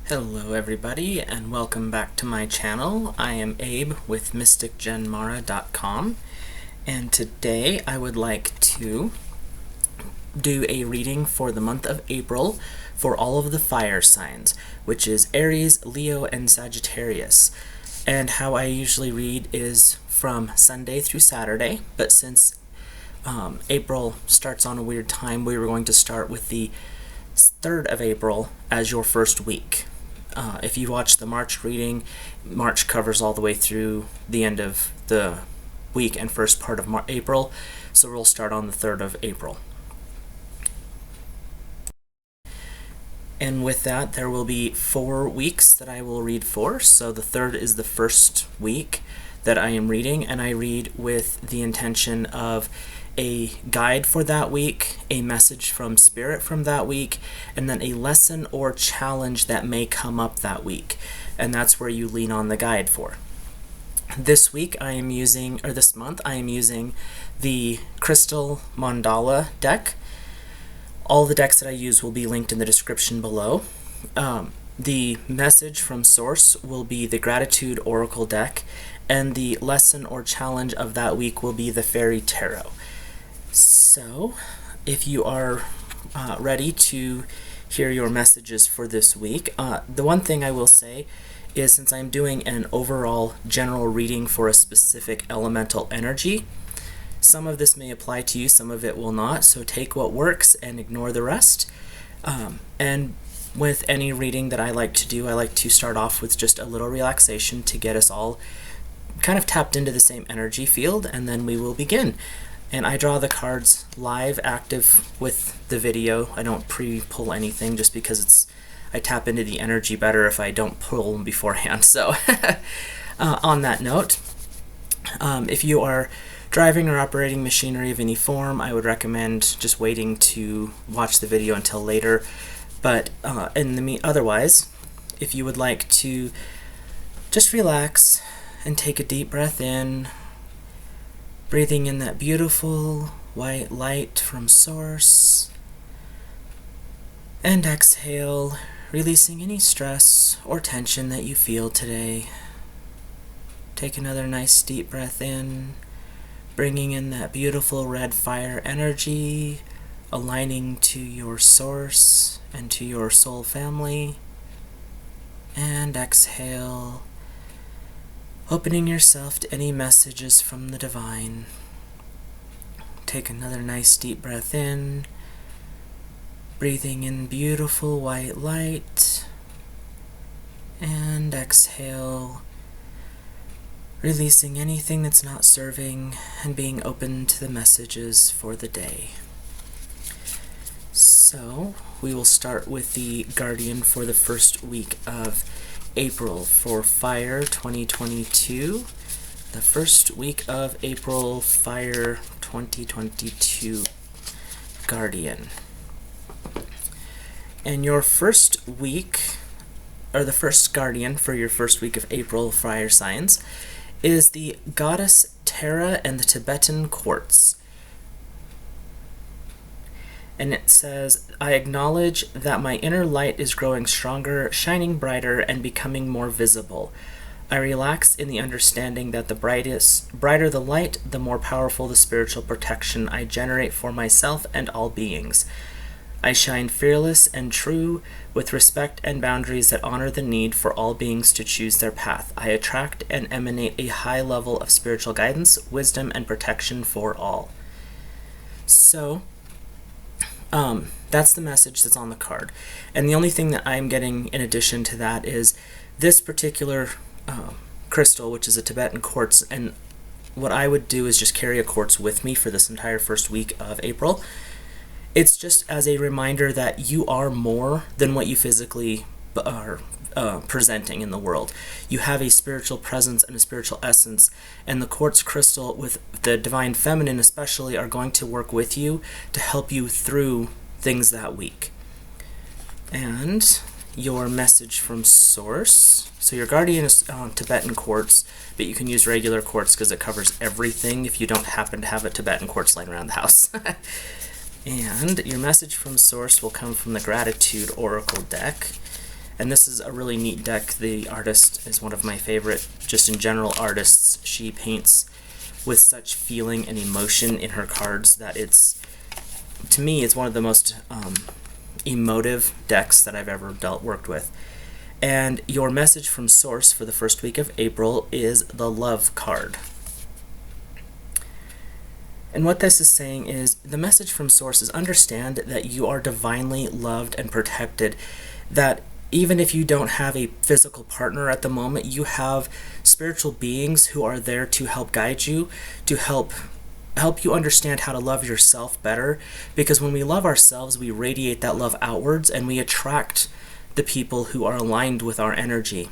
Hello everybody and welcome back to my channel. I am Abe with MysticGenMara.com, and today I would like to do a reading for the month of April for all of the fire signs, which is Aries, Leo, and Sagittarius. And how I usually read is from Sunday through Saturday, but since April starts on a weird time, we were going to start with the 3rd of April as your first week. If you watch the March reading, March covers all the way through the end of the week and first part of April, so we'll start on the 3rd of April. And with that, there will be 4 weeks that I will read for, so the 3rd is the first week that I am reading, and I read with the intention of a guide for that week, a message from Spirit from that week, and then a lesson or challenge that may come up that week. And that's where you lean on the guide for. This week I am using, or this month, I am using the Crystal Mandala deck. All the decks that I use will be linked in the description below. The message from Source will be the Gratitude Oracle deck, and the lesson or challenge of that week will be the Fairy Tarot. So, if you are ready to hear your messages for this week, the one thing I will say is, since I'm doing an overall general reading for a specific elemental energy, some of this may apply to you, some of it will not, so take what works and ignore the rest. And with any reading that I like to do, I like to start off with just a little relaxation to get us all kind of tapped into the same energy field, and then we will begin. And I draw the cards live, active with the video. I don't pre-pull anything just because I tap into the energy better if I don't pull them beforehand. So on that note, if you are driving or operating machinery of any form, I would recommend just waiting to watch the video until later. But otherwise, if you would like to just relax and take a deep breath in, breathing in that beautiful white light from Source, and exhale, releasing any stress or tension that you feel today. Take another nice deep breath in, bringing in that beautiful red fire energy, aligning to your Source and to your soul family, and exhale, opening yourself to any messages from the divine. Take another nice deep breath in, breathing in beautiful white light, and exhale, releasing anything that's not serving and being open to the messages for the day. So, we will start with the Guardian for the first week of April for Fire 2022. The first week of April, Fire 2022 Guardian. And your first week, or the first Guardian for your first week of April fire signs, is the Goddess Terra and the Tibetan Quartz. And it says, I acknowledge that my inner light is growing stronger, shining brighter, and becoming more visible. I relax in the understanding that the brighter the light, the more powerful the spiritual protection I generate for myself and all beings. I shine fearless and true, with respect and boundaries that honor the need for all beings to choose their path. I attract and emanate a high level of spiritual guidance, wisdom, and protection for all. So, that's the message that's on the card. And the only thing that I'm getting in addition to that is this particular crystal, which is a Tibetan quartz, and what I would do is just carry a quartz with me for this entire first week of April. It's just as a reminder that you are more than what you physically are presenting in the world. You have a spiritual presence and a spiritual essence, and the quartz crystal with the divine feminine especially are going to work with you to help you through things that week. And your message from Source. So your Guardian is Tibetan quartz, but you can use regular quartz because it covers everything if you don't happen to have a Tibetan quartz laying around the house. And your message from Source will come from the Gratitude Oracle deck. And this is a really neat deck. The artist is one of my favorite, just in general, artists. She paints with such feeling and emotion in her cards that to me, it's one of the most emotive decks that I've ever worked with. And your message from Source for the first week of April is the Love card. And what this is saying is, the message from Source is understand that you are divinely loved and protected, that even if you don't have a physical partner at the moment, you have spiritual beings who are there to help guide you, to help you understand how to love yourself better, because when we love ourselves, we radiate that love outwards and we attract the people who are aligned with our energy.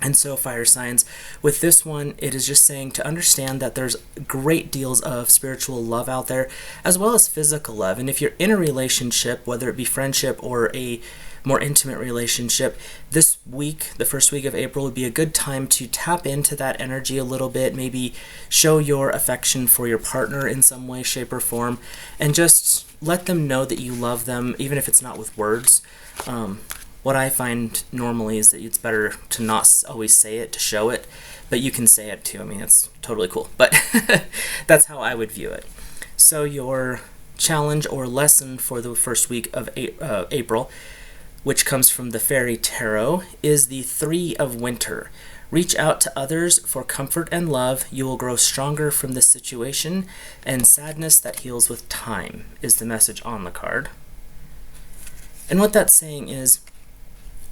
And so, fire signs, with this one, it is just saying to understand that there's great deals of spiritual love out there, as well as physical love. And if you're in a relationship, whether it be friendship or a more intimate relationship, this week, the first week of April, would be a good time to tap into that energy a little bit, maybe show your affection for your partner in some way, shape, or form, and just let them know that you love them, even if it's not with words. What I find normally is that it's better to not always say it, to show it, but you can say it too. I mean, it's totally cool, but that's how I would view it. So your challenge or lesson for the first week of April, which comes from the Fairy Tarot, is the Three of Winter. Reach out to others for comfort and love. You will grow stronger from this situation, and sadness that heals with time is the message on the card. And what that's saying is,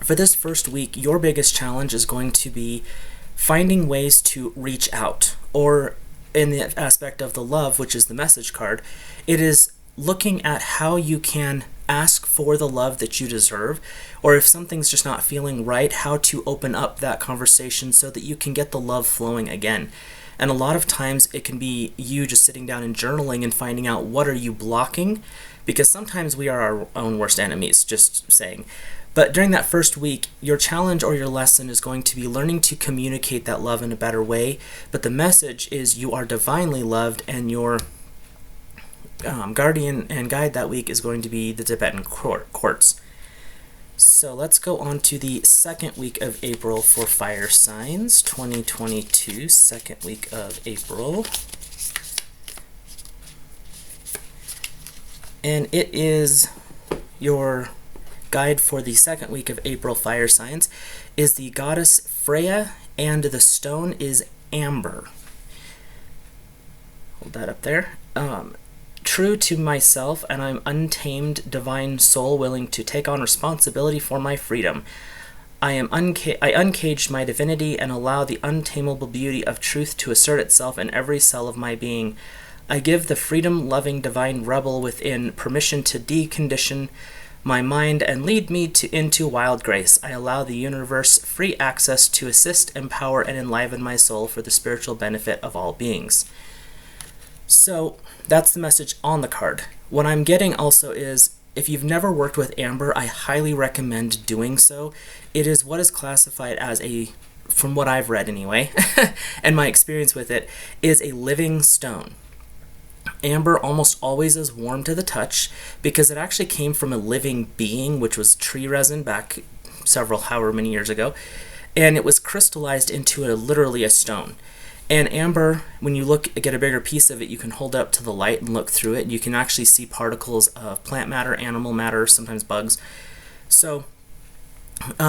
for this first week, your biggest challenge is going to be finding ways to reach out, or in the aspect of the love, which is the message card, it is looking at how you can ask for the love that you deserve, or if something's just not feeling right, how to open up that conversation so that you can get the love flowing again. And a lot of times it can be you just sitting down and journaling and finding out what are you blocking, because sometimes we are our own worst enemies, just saying. But during that first week, your challenge or your lesson is going to be learning to communicate that love in a better way. But the message is you are divinely loved, and your guardian and guide that week is going to be the Tibetan quartz. So let's go on to the second week of April for fire signs, 2022, second week of April. And it is your guide for the second week of April fire signs is the goddess Freya, and the stone is amber. Hold that up there. True to myself, and I'm untamed divine soul willing to take on responsibility for my freedom. I uncaged my divinity and allow the untamable beauty of truth to assert itself in every cell of my being. I give the freedom-loving divine rebel within permission to decondition my mind and lead me into wild grace. I allow the universe free access to assist, empower, and enliven my soul for the spiritual benefit of all beings. So that's the message on the card. What I'm getting also is, if you've never worked with amber, I highly recommend doing so. It is what is classified as from what I've read anyway, and my experience with it, is a living stone. Amber almost always is warm to the touch because it actually came from a living being, which was tree resin back however many years ago, and it was crystallized into literally a stone. And amber, when you get a bigger piece of it, you can hold it up to the light and look through it, and you can actually see particles of plant matter, animal matter, sometimes bugs. So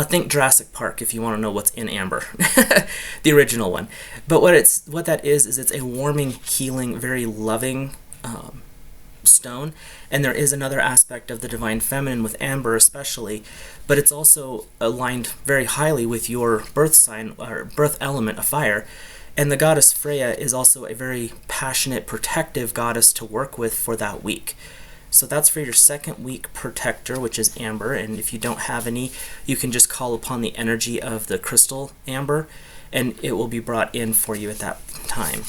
think Jurassic Park if you want to know what's in amber, the original one. But what that is it's a warming, healing, very loving stone. And there is another aspect of the divine feminine with amber especially, but it's also aligned very highly with your birth sign or birth element of fire. And the goddess Freya is also a very passionate, protective goddess to work with for that week. So that's for your second week protector, which is amber. And if you don't have any, you can just call upon the energy of the crystal amber, and it will be brought in for you at that time.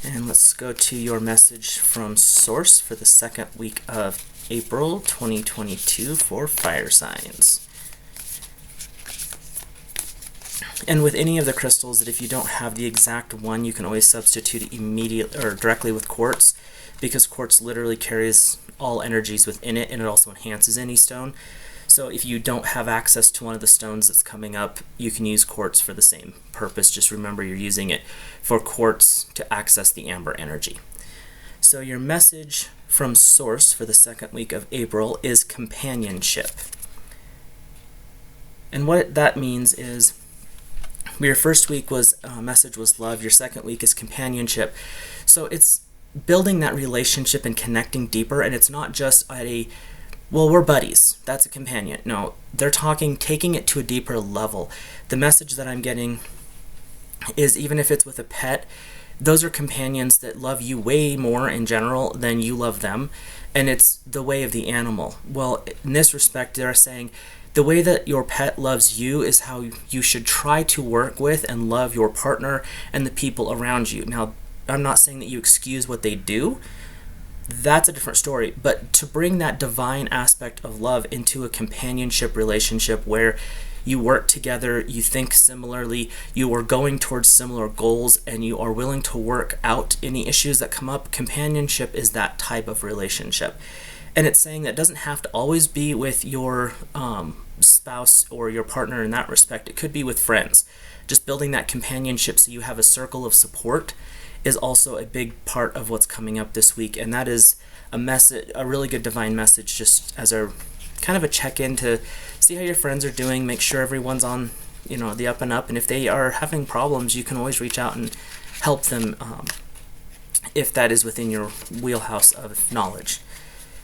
And let's go to your message from Source for the second week of April 2022 for fire signs. And with any of the crystals, that if you don't have the exact one, you can always substitute it immediately or directly with quartz, because quartz literally carries all energies within it, and it also enhances any stone. So if you don't have access to one of the stones that's coming up, you can use quartz for the same purpose. Just remember you're using it for quartz to access the amber energy. So your message from Source for the second week of April is companionship. And what that means is your first week was message was love. Your second week is companionship. So it's building that relationship and connecting deeper. And it's not just at a, well, we're buddies, that's a companion. No, they're taking it to a deeper level. The message that I'm getting is even if it's with a pet, those are companions that love you way more in general than you love them. And it's the way of the animal. Well, in this respect, they're saying the way that your pet loves you is how you should try to work with and love your partner and the people around you. Now, I'm not saying that you excuse what they do. That's a different story. But to bring that divine aspect of love into a companionship relationship where you work together, you think similarly, you are going towards similar goals, and you are willing to work out any issues that come up, companionship is that type of relationship. And it's saying that it doesn't have to always be with your spouse or your partner in that respect. It could be with friends. Just building that companionship so you have a circle of support is also a big part of what's coming up this week. And that is a message, a really good divine message, just as a kind of a check-in to see how your friends are doing, make sure everyone's on, the up and up. And if they are having problems, you can always reach out and help them if that is within your wheelhouse of knowledge.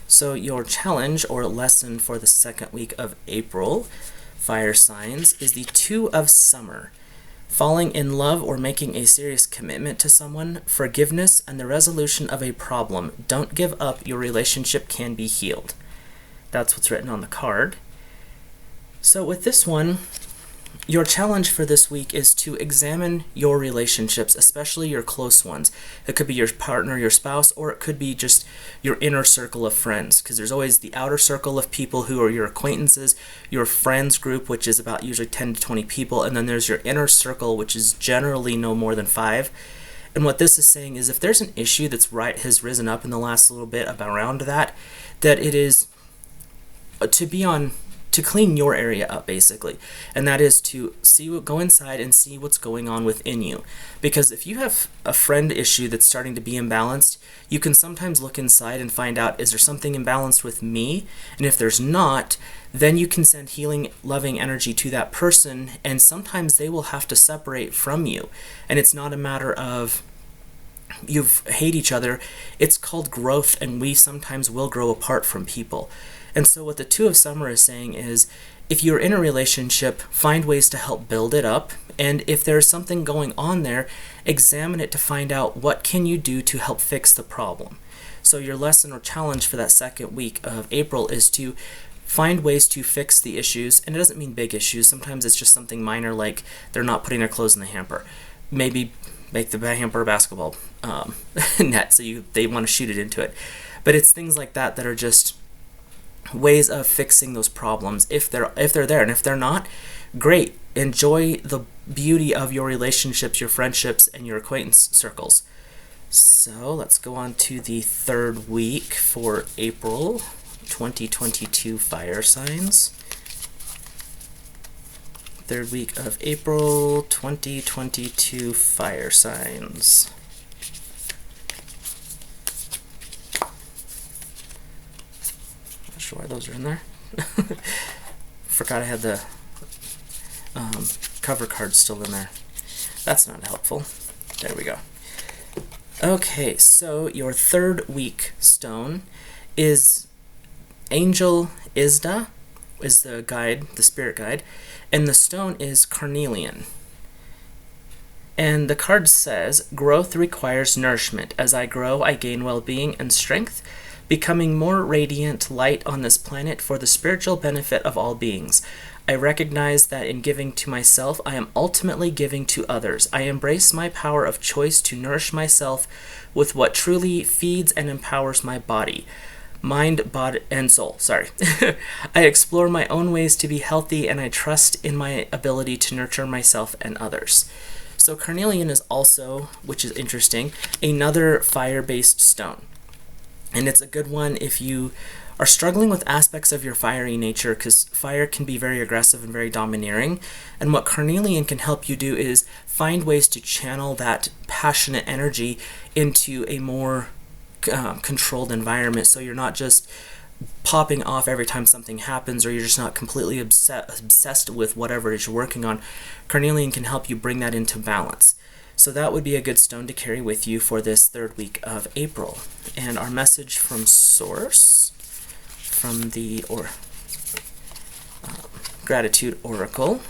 So your challenge or lesson for the second week of April, fire signs, is the Two of Summer. Falling in love or making a serious commitment to someone, forgiveness, and the resolution of a problem. Don't give up, your relationship can be healed. That's what's written on the card. So with this one, your challenge for this week is to examine your relationships, especially your close ones. It could be your partner, your spouse, or it could be just your inner circle of friends, because there's always the outer circle of people who are your acquaintances, your friends group, which is about usually 10 to 20 people, and then there's your inner circle, which is generally no more than 5. And what this is saying is if there's an issue has risen up in the last little bit around that it is to clean your area up, basically. And that is to go inside and see what's going on within you. Because if you have a friend issue that's starting to be imbalanced, you can sometimes look inside and find out, is there something imbalanced with me? And if there's not, then you can send healing, loving energy to that person, and sometimes they will have to separate from you. And it's not a matter of you hate each other. It's called growth, and we sometimes will grow apart from people. And so what the Two of Summer is saying is, if you're in a relationship, find ways to help build it up. And if there's something going on there, examine it to find out what can you do to help fix the problem. So your lesson or challenge for that second week of April is to find ways to fix the issues. And it doesn't mean big issues. Sometimes it's just something minor, like they're not putting their clothes in the hamper. Maybe make the hamper a basketball net so they want to shoot it into it. But it's things like that are just ways of fixing those problems if they're there. And if they're not, great. Enjoy the beauty of your relationships, your friendships, and your acquaintance circles. So let's go on to the third week for April 2022 fire signs. Third week of April 2022 fire signs. Why those are in there. Forgot I had the cover card still in there. That's not helpful. There we go. Okay, so your third week stone is Angel Isda, is the guide, the spirit guide, and the stone is carnelian. And the card says, growth requires nourishment. As I grow, I gain well-being and strength, becoming more radiant light on this planet for the spiritual benefit of all beings. I recognize that in giving to myself, I am ultimately giving to others. I embrace my power of choice to nourish myself with what truly feeds and empowers my body, mind, body, and soul. I explore my own ways to be healthy, and I trust in my ability to nurture myself and others. So carnelian is also, which is interesting, another fire-based stone. And it's a good one if you are struggling with aspects of your fiery nature, because fire can be very aggressive and very domineering. And what Carnelian can help you do is find ways to channel that passionate energy into a more controlled environment, so you're not just popping off every time something happens, or you're just not completely obsessed with whatever it is you're working on. Carnelian can help you bring that into balance. So that would be a good stone to carry with you for this third week of April. And our message from Source, from the Gratitude Oracle,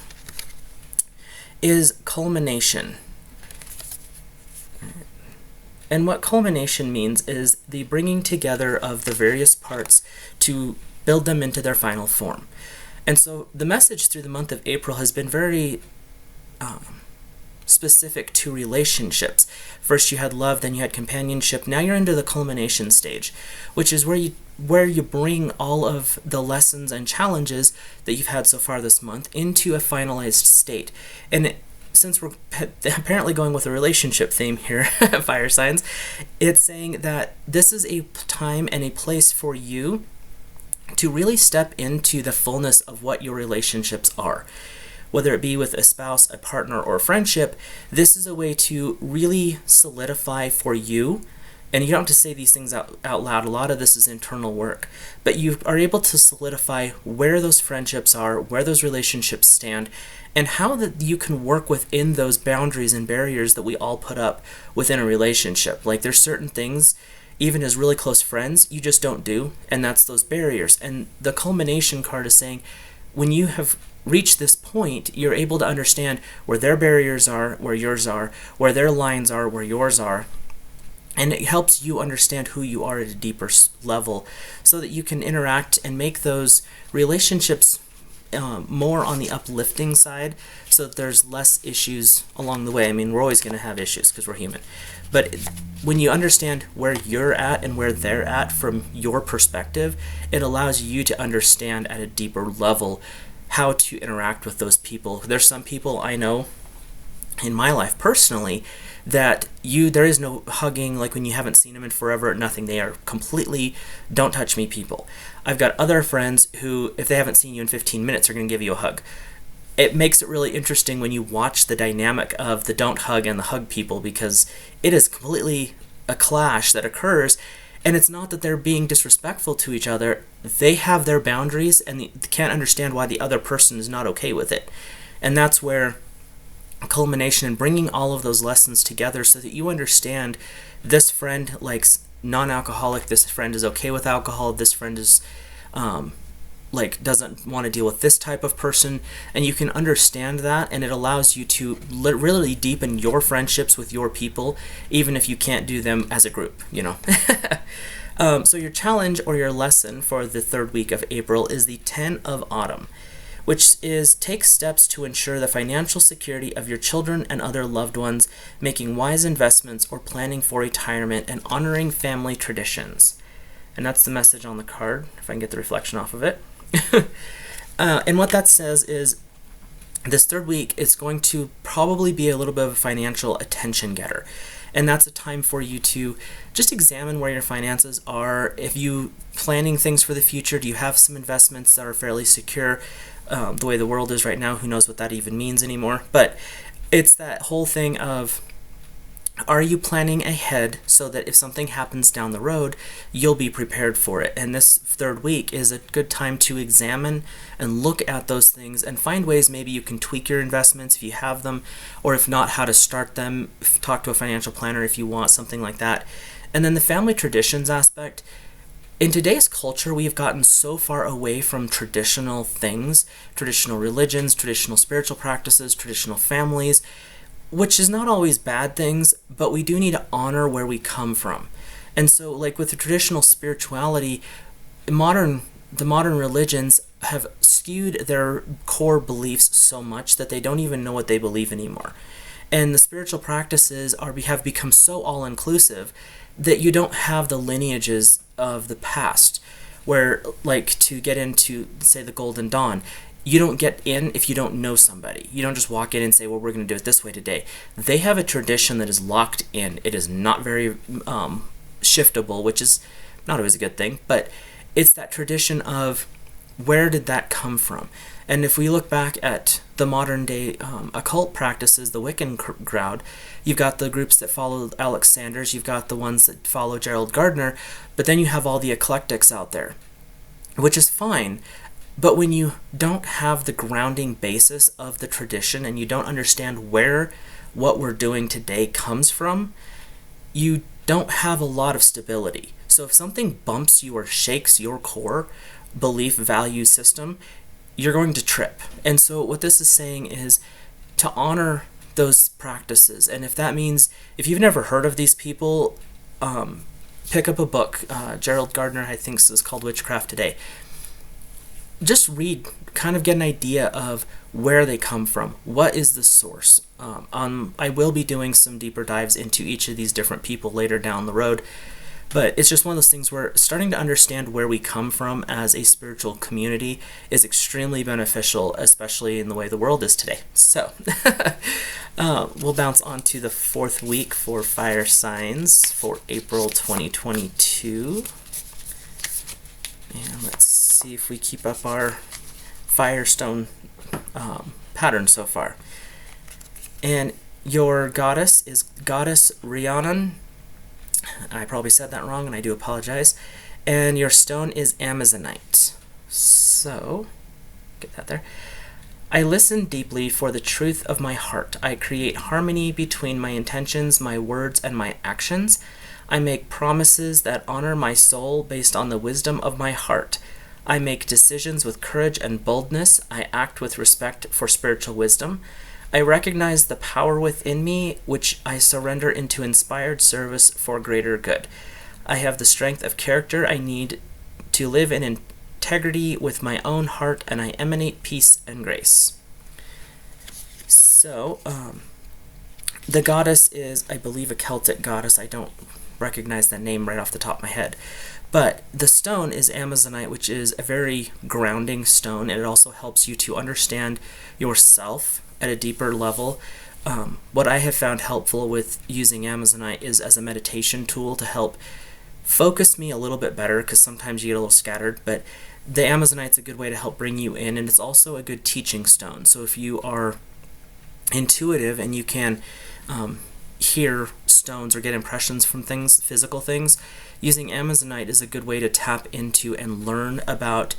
is culmination. And what culmination means is the bringing together of the various parts to build them into their final form. And so the message through the month of April has been very specific to relationships. First you had love, then you had companionship. Now you're into the culmination stage, which is where you bring all of the lessons and challenges that you've had so far this month into a finalized state. And since we're apparently going with a relationship theme here, fire signs, it's saying that this is a time and a place for you to really step into the fullness of what your relationships are. Whether it be with a spouse, a partner, or a friendship, this is a way to really solidify for you. And you don't have to say these things out loud. A lot of this is internal work. But you are able to solidify where those friendships are, where those relationships stand, and how that you can work within those boundaries and barriers that we all put up within a relationship. Like there's certain things, even as really close friends, you just don't do, and that's those barriers. And the culmination card is saying, when you have reached this point, you're able to understand where their barriers are, where yours are, where their lines are, where yours are. And it helps you understand who you are at a deeper level, so that you can interact and make those relationships more on the uplifting side, so that there's less issues along the way. I mean, we're always going to have issues because we're human. But when you understand where you're at and where they're at from your perspective, it allows you to understand at a deeper level how to interact with those people. There's some people I know in my life personally that there is no hugging, like when you haven't seen them in forever, nothing. They are completely don't touch me people. I've got other friends who, if they haven't seen you in 15 minutes, are going to give you a hug. It makes it really interesting when you watch the dynamic of the don't hug and the hug people, because it is completely a clash that occurs. And it's not that they're being disrespectful to each other. They have their boundaries and they can't understand why the other person is not okay with it. And that's where culmination and bringing all of those lessons together, so that you understand this friend likes non-alcoholic, this friend is okay with alcohol, this friend is doesn't want to deal with this type of person, and you can understand that, and it allows you to really deepen your friendships with your people, even if you can't do them as a group, So your challenge or your lesson for the third week of April is the 10 of Autumn, which is take steps to ensure the financial security of your children and other loved ones, making wise investments or planning for retirement, and honoring family traditions. And that's the message on the card, if I can get the reflection off of it. And what that says is this third week is going to probably be a little bit of a financial attention getter. And that's a time for you to just examine where your finances are. If you planning things for the future, do you have some investments that are fairly secure? The way the world is right now, who knows what that even means anymore. But it's that whole thing of, are you planning ahead so that if something happens down the road, you'll be prepared for it? And this third week is a good time to examine and look at those things and find ways maybe you can tweak your investments if you have them, or if not, how to start them. Talk to a financial planner if you want something like that. And then the family traditions aspect. In today's culture, we've gotten so far away from traditional things, traditional religions, traditional spiritual practices, traditional families, which is not always bad things, but we do need to honor where we come from. And so, like with the traditional spirituality, the modern religions have skewed their core beliefs so much that they don't even know what they believe anymore. And the spiritual practices have become so all-inclusive that you don't have the lineages of the past, where, like, to get into, say, the Golden Dawn, you don't get in if you don't know somebody. You don't just walk in and say, well, we're going to do it this way today. They have a tradition that is locked in. It is not very shiftable, which is not always a good thing, but it's that tradition of where did that come from? And if we look back at the modern day occult practices, the Wiccan crowd, you've got the groups that follow Alex Sanders, you've got the ones that follow Gerald Gardner, but then you have all the eclectics out there, which is fine. But when you don't have the grounding basis of the tradition and you don't understand where what we're doing today comes from, you don't have a lot of stability. So if something bumps you or shakes your core belief value system, you're going to trip. And so what this is saying is to honor those practices. And if that means, if you've never heard of these people, pick up a book. Gerald Gardner, I think, is called Witchcraft Today. Just read, kind of get an idea of where they come from. What is the source? I will be doing some deeper dives into each of these different people later down the road. But it's just one of those things where starting to understand where we come from as a spiritual community is extremely beneficial, especially in the way the world is today. So we'll bounce on to the 4th week for fire signs for April 2022. And let's see if we keep up our Firestone pattern so far. And your goddess is Goddess Rhiannon. I probably said that wrong, and I do apologize. And your stone is Amazonite. So, get that there. I listen deeply for the truth of my heart. I create harmony between my intentions, my words, and my actions. I make promises that honor my soul based on the wisdom of my heart. I make decisions with courage and boldness. I act with respect for spiritual wisdom. I recognize the power within me, which I surrender into inspired service for greater good. I have the strength of character I need to live in integrity with my own heart, and I emanate peace and grace. So, the goddess is, I believe, a Celtic goddess. I don't recognize that name right off the top of my head. But the stone is Amazonite, which is a very grounding stone, and it also helps you to understand yourself at a deeper level. What I have found helpful with using Amazonite is as a meditation tool to help focus me a little bit better, because sometimes you get a little scattered, but the Amazonite's a good way to help bring you in, and it's also a good teaching stone. So if you are intuitive and you can hear stones or get impressions from things, physical things, using Amazonite is a good way to tap into and learn about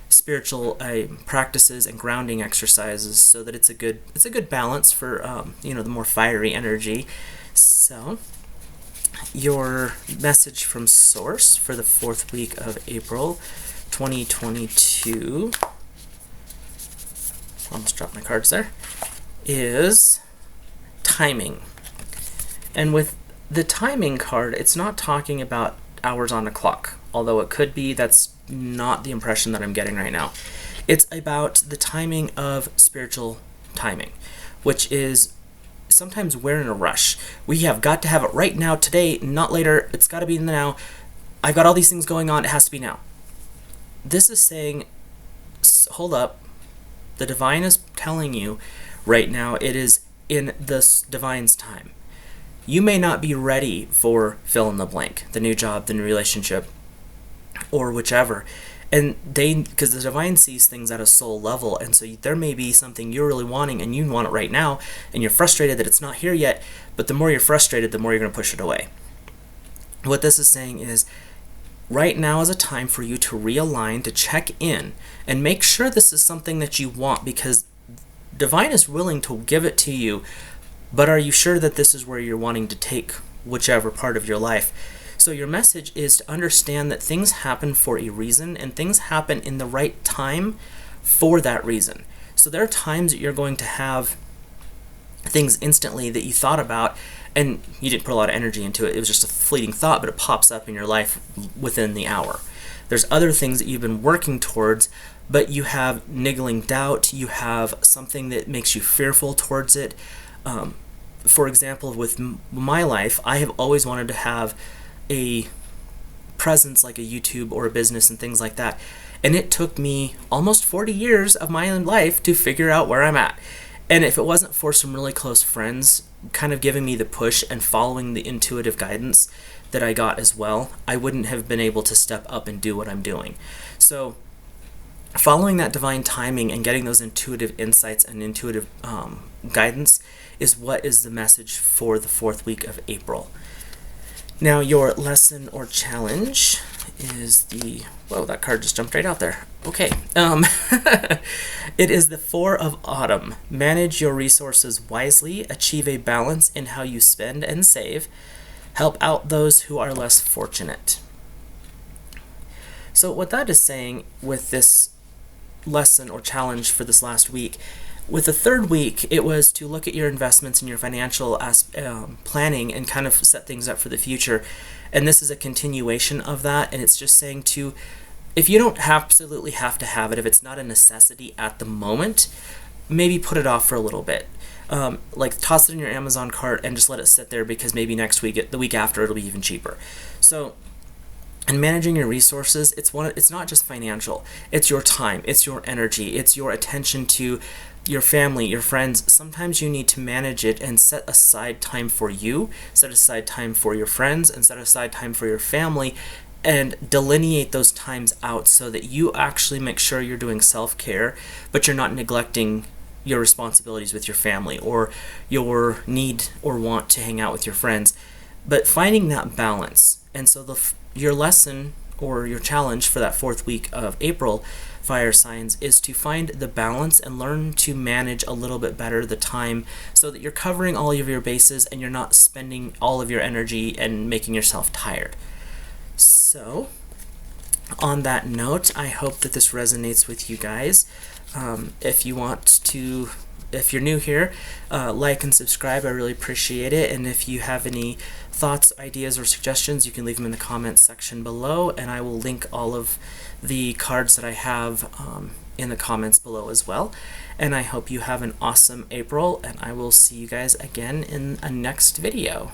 spiritual practices and grounding exercises, so that it's a good balance for the more fiery energy. So your message from Source for the 4th week of April 2022, almost dropped my cards there, is timing. And with the timing card, it's not talking about hours on a clock, although it could be. That's not the impression that I'm getting right now. It's about the timing of spiritual timing, which is sometimes we're in a rush. We have got to have it right now, today, not later. It's got to be now. I've got all these things going on. It has to be now. This is saying, hold up. The divine is telling you right now it is in the divine's time. You may not be ready for fill in the blank, the new job, the new relationship, or whichever. And because the divine sees things at a soul level, and so there may be something you're really wanting and you want it right now, and you're frustrated that it's not here yet, but the more you're frustrated, the more you're going to push it away. What this is saying is, right now is a time for you to realign, to check in, and make sure this is something that you want, because divine is willing to give it to you, but are you sure that this is where you're wanting to take whichever part of your life? So your message is to understand that things happen for a reason, and things happen in the right time for that reason. So there are times that you're going to have things instantly that you thought about, and you didn't put a lot of energy into it. It was just a fleeting thought, but it pops up in your life within the hour. There's other things that you've been working towards, but you have niggling doubt. You have something that makes you fearful towards it. For example, with my life, I have always wanted to have a presence like a YouTube or a business and things like that. And it took me almost 40 years of my own life to figure out where I'm at. And if it wasn't for some really close friends kind of giving me the push and following the intuitive guidance that I got as well, I wouldn't have been able to step up and do what I'm doing. So following that divine timing and getting those intuitive insights and intuitive guidance is what is the message for the 4th week of April. Now, your lesson or challenge is the... Whoa, that card just jumped right out there. Okay. It is the 4 of Autumn. Manage your resources wisely, achieve a balance in how you spend and save, help out those who are less fortunate. So what that is saying with this lesson or challenge for this last week, with the 3rd week, it was to look at your investments and your financial planning and kind of set things up for the future. And this is a continuation of that, and it's just saying to, if you don't absolutely have to have it, if it's not a necessity at the moment, maybe put it off for a little bit. Like toss it in your Amazon cart and just let it sit there, because maybe next week, the week after, it'll be even cheaper. So, and managing your resources, it's not just financial. It's your time, it's your energy, it's your attention to your family, your friends. Sometimes you need to manage it and set aside time for you, set aside time for your friends, and set aside time for your family, and delineate those times out so that you actually make sure you're doing self-care, but you're not neglecting your responsibilities with your family or your need or want to hang out with your friends, but finding that balance. And so your lesson or your challenge for that 4th week of April, fire signs, is to find the balance and learn to manage a little bit better the time so that you're covering all of your bases and you're not spending all of your energy and making yourself tired. So, on that note, I hope that this resonates with you guys. If you're new here, like and subscribe. I really appreciate it. And if you have any thoughts, ideas, or suggestions, you can leave them in the comments section below, and I will link all of the cards that I have in the comments below as well. And I hope you have an awesome April, and I will see you guys again in a next video.